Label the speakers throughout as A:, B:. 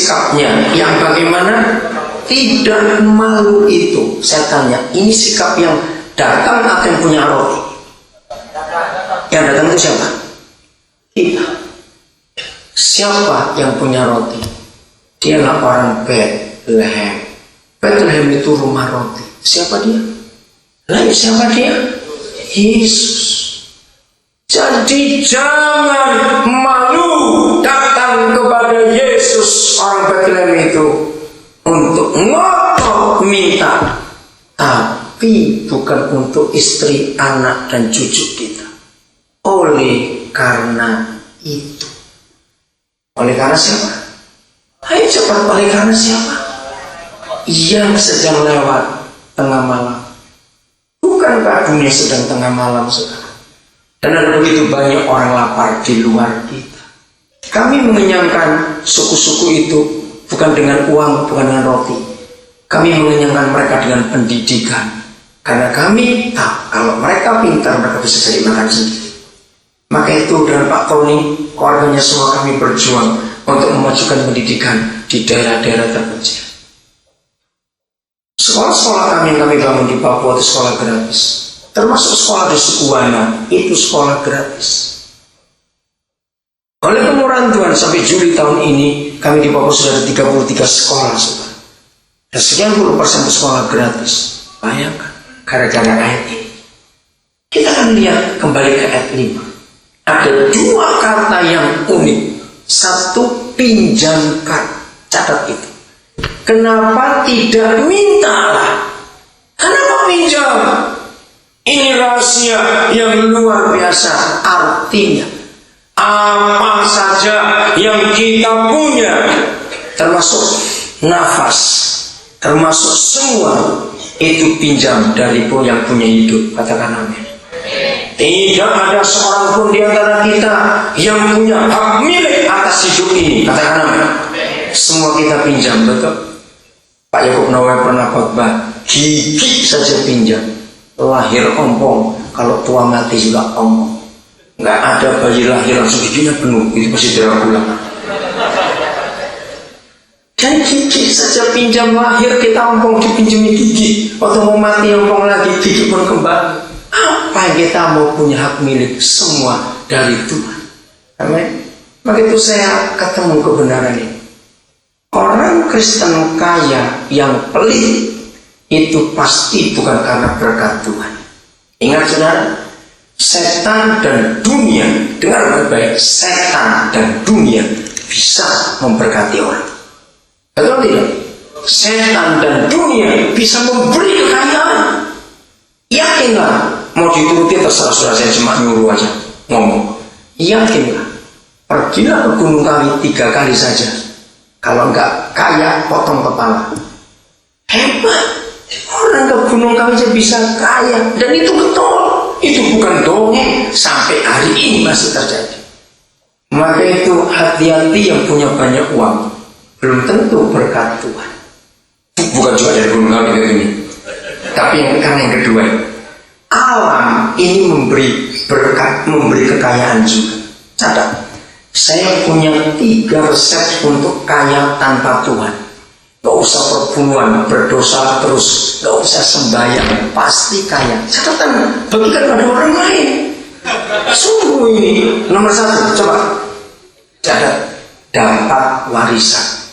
A: sikapnya yang bagaimana? Tidak malu itu. Saya tanya, ini sikap yang datang akan punya roti. Yang datang itu siapa? Kita. Siapa yang punya roti? Dialah orang Bethlehem. Bethlehem itu rumah roti. Siapa dia? Lalu siapa dia? Yesus. Jadi jangan malu datang kepada Yesus orang Bethlehem itu untuk ngotot minta, tapi bukan untuk istri, anak, dan cucu kita. Oleh karena itu. Oleh karena siapa? Ayo cepat, oleh karena siapa? Yang sedang lewat tengah malam. Bukankah dunia sedang tengah malam sekarang? Dan ada begitu banyak orang lapar di luar kita. Kami mengenyangkan suku-suku itu bukan dengan uang, bukan dengan roti. Kami mengenyangkan mereka dengan pendidikan. Karena kami tahu kalau mereka pintar, mereka bisa cari makan sendiri. Maka itu dengan Pak Tony, keluarganya semua kami berjuang untuk memajukan pendidikan di daerah-daerah terpencil. Sekolah-sekolah kami yang kami bangun di Papua itu sekolah gratis. Termasuk sekolah di Sukuwana, itu sekolah gratis. Oleh kemurahan Tuhan, sampai Juli tahun ini, kami di Papua sudah ada 33 sekolah. Dan sekian puluh persen sekolah gratis. Bayangkan, gara-gara ayat ini. Kita akan lihat kembali ke ayat 5. Ada dua kata yang unik. Satu, pinjamkan. Catat itu. Kenapa tidak mintalah? Kenapa pinjam? Ini rahasia yang luar biasa. Artinya, apa saja yang kita punya, termasuk nafas, termasuk semua, itu pinjam dari yang punya hidup. Katakan amin. Tidak ada seorang pun di antara kita yang punya hak milik atas hidup ini. Katakan amin. Semua kita pinjam, betul? Pak Yakub Nawai pernah khotbah, gigi saja pinjam. Lahir ompong, kalau tua mati juga ompong. Nggak ada bayi lahir langsung giginya penuh, itu pasti darah pulang. Dan gigi saja pinjam, lahir kita ompong dipinjami gigi, waktu mau mati ompong lagi, gigi pun kembali. Apa yang kita mau punya hak milik? Semua dari Tuhan. Amin. Maka itu saya ketemu kebenaran ini. Orang Kristen kaya yang pelit itu pasti bukan karena berkat Tuhan. Ingat saudara, setan dan dunia, dengar baik-baik, setan dan dunia bisa memberkati orang. Betul tidak? Setan dan dunia bisa memberi kekayaan. Yakinlah, mau dituruti terserah saudara, saya cuma nyuruh aja ngomong. Yakinlah, pergilah ke Gunung Kawi 3 kali saja. Kalau enggak kaya, potong kepala. Hebat. Orang ke Gunung Kawi aja bisa kaya. Dan itu betul. Itu bukan dongeng. Sampai hari ini masih terjadi. Maka itu hati-hati yang punya banyak uang. Belum tentu berkat Tuhan. Bukan juga dari Gunung Kawi ini. Tapi yang kedua, alam ini memberi berkat, memberi kekayaan juga. Catat. Saya punya 3 resep untuk kaya tanpa Tuhan. Gak usah perbunuhan, berdosa terus, gak usah sembahyang, pasti kaya. Catatan, bagikan pada orang lain. Sungguh ini. Nomor 1, coba catat, dapat warisan.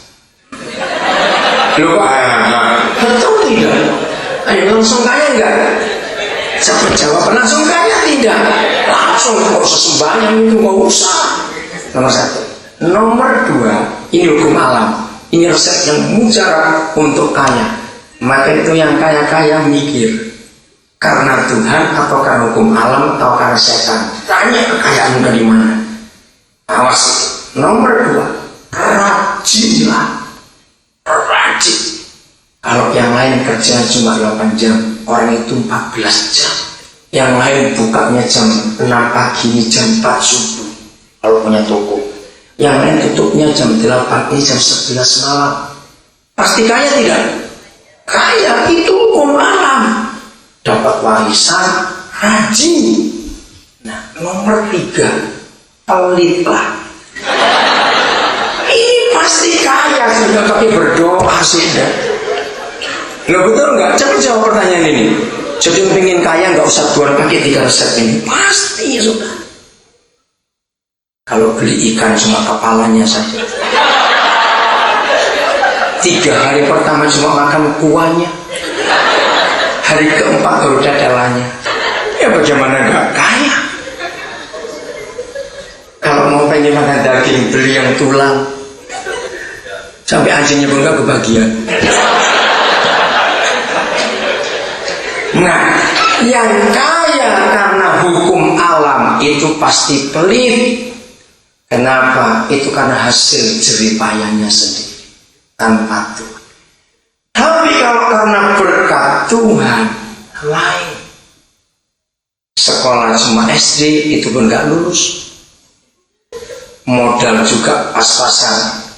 A: Loh, betul tidak? Ayo langsung kaya enggak? Siapa jawab langsung kaya tidak? Langsung, gak usah sembahyang itu, gak usah. Nomor 1. Nomor 2, ini hukum alam. Ini resep yang mujarab untuk kaya. Maka itu yang kaya-kaya mikir, karena Tuhan atau karena hukum alam atau karena setan. Tanya kekayaanmu dari mana. Awas. Nomor 2, rajinlah. Rajin. Kalau yang lain kerja cuma 8 jam, orang itu 14 jam. Yang lain bukanya jam 6 pagi, jam 4 subuh. Kalau punya toko, yang lain tutupnya jam 8, ini jam 11 malam. Pasti kaya tidak? Kaya, itu hukum alam. Dapat warisan, rajin. Nah, nomor 3, pelitlah. Ini pasti kaya, nggak pakai berdoa sudah. Nggak betul nggak? Coba jawab pertanyaan ini. Jadi pengen kaya nggak usah keluar pakai 3 resep ini, pasti sudah. Kalau beli ikan cuma kepalanya saja, 3 hari pertama cuma makan kuahnya, hari keempat baru dadalannya. Ya bagaimana nggak kaya? Kalau mau pengen makan daging, beli yang tulang, sampai anjingnya pun nggak kebagian. Nah, yang kaya karena hukum alam itu pasti pelit. Kenapa? Itu karena hasil jeripayanya sendiri, tanpa Tuhan. Tapi kalau karena berkat Tuhan, lain. Sekolah cuma SD, itu pun gak lulus. Modal juga pas-pasan,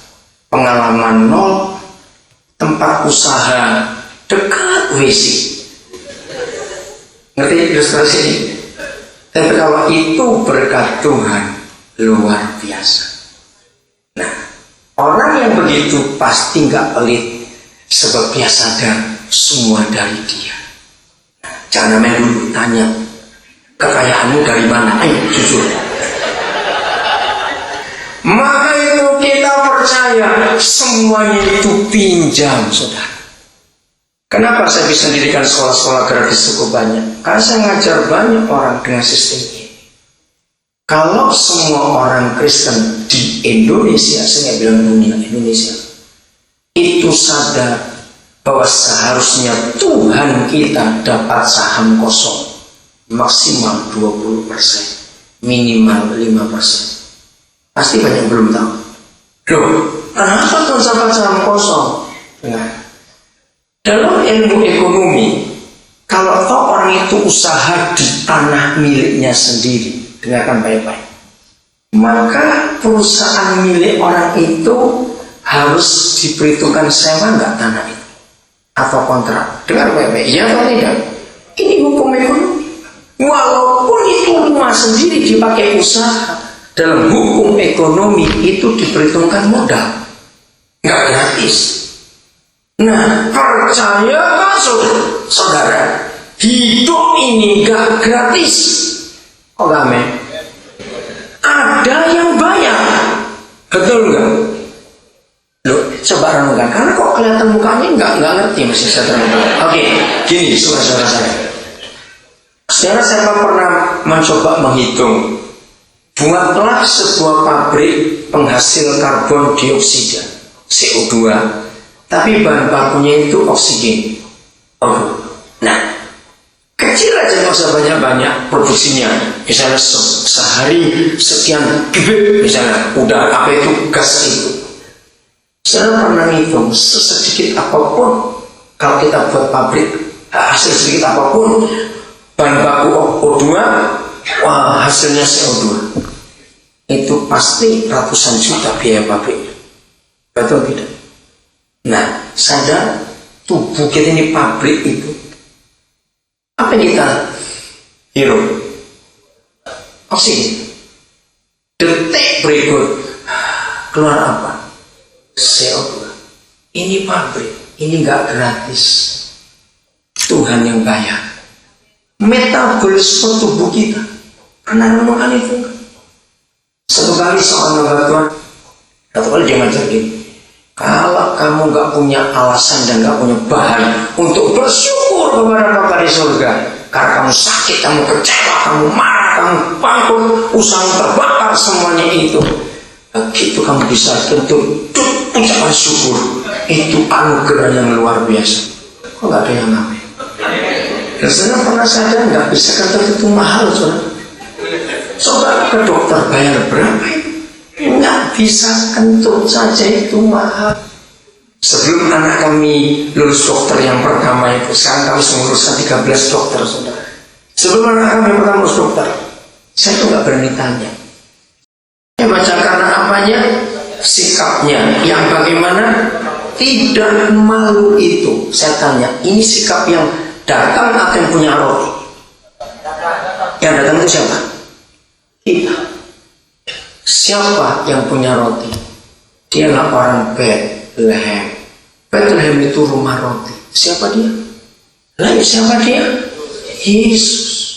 A: pengalaman nol, tempat usaha dekat WC. Ngerti ilustrasi ini? Tapi kalau itu berkat Tuhan, luar biasa. Nah, orang yang begitu pasti nggak pelit, sebab dia sadar semua dari dia. Nah, jangan main dulu tanya, kekayaanmu dari mana? Ayo jujur. Maka itu kita percaya semuanya itu pinjam, saudara. Kenapa saya bisa mendirikan sekolah-sekolah gratis cukup banyak? Karena saya ngajar banyak orang dengan sistem ini. Kalau semua orang Kristen di Indonesia, saya bilang dunia Indonesia, itu sadar bahwa seharusnya Tuhan kita dapat saham kosong maksimal 20%, minimal 5%. Pasti banyak belum tahu. Loh, kenapa Tuhan dapat saham kosong? Nah, dalam ilmu ekonomi, kalau toh orang itu usaha di tanah miliknya sendiri, dengarkan baik-baik, maka perusahaan milik orang itu harus diperhitungkan sewa nggak tanah itu atau kontrak. Dengar baik-baik, iya atau tidak? Ini hukum ekonomi. Walaupun itu rumah sendiri dipakai usaha, dalam hukum ekonomi itu diperhitungkan modal, nggak gratis. Nah, percayakah saudara, hidup ini gak gratis. Oh gak, men? Ada yang bayar. Betul gak? Loh, coba renungkan. Karena kok kelihatan mukanya gak ngerti, masih saya terangkan. Oke, gini saudara-saudara saya. Saudara, saya pernah mencoba menghitung. Buatlah sebuah pabrik penghasil karbon dioksida, CO2. Tapi bahan bakunya itu oksigen. Oh. Nah, kecil aja nggak usah banyak-banyak produksinya. Misalnya sehari sekian kubik, misalnya udah apa itu gas itu. Saya pernah ngitung sesedikit apapun kalau kita buat pabrik, hasil sedikit apapun bahan baku O2, wah hasilnya CO2. Itu pasti ratusan juta biaya pabriknya. Betul tidak? Nah, sadar tubuh kita ini pabrik itu. Apa yang kita hirup? Oksigen. Detik berikut keluar apa? CO2. Ini pabrik, ini nggak gratis. Tuhan yang bayar. Metabolisme tubuh kita. Pernah renungkan itu? Satu kali seorang batuan, satu kali dia ngajar gini. Kalau kamu gak punya alasan dan gak punya bahan untuk bersyukur kepada Bapa di surga, karena kamu sakit, kamu kecewa, kamu marah, kamu bangkrut, usaha terbakar, semuanya itu, begitu kamu bisa tentu ucapan syukur, itu anugerah yang luar biasa. Kok gak ada yang ngapain? Dan saya pernah sadar gak bisa kata itu mahal, saudara. Coba ke dokter bayar berapa itu? Nggak bisa kentut saja, itu mahal. Sebelum anak kami lulus dokter yang pertama itu, sekarang kami menguruskan 13 dokter, saudara. Sebelum anak kami pertama lulus dokter, saya tuh nggak berani tanya. Saya baca karena apanya, sikapnya, yang bagaimana, tidak malu itu. Saya tanya, ini sikap yang datang atau yang punya roti? Yang datang itu siapa? Kita. Siapa yang punya roti? Dialah orang bad, Bethlehem. Bethlehem itu rumah roti. Siapa dia? Siapa dia? Yesus.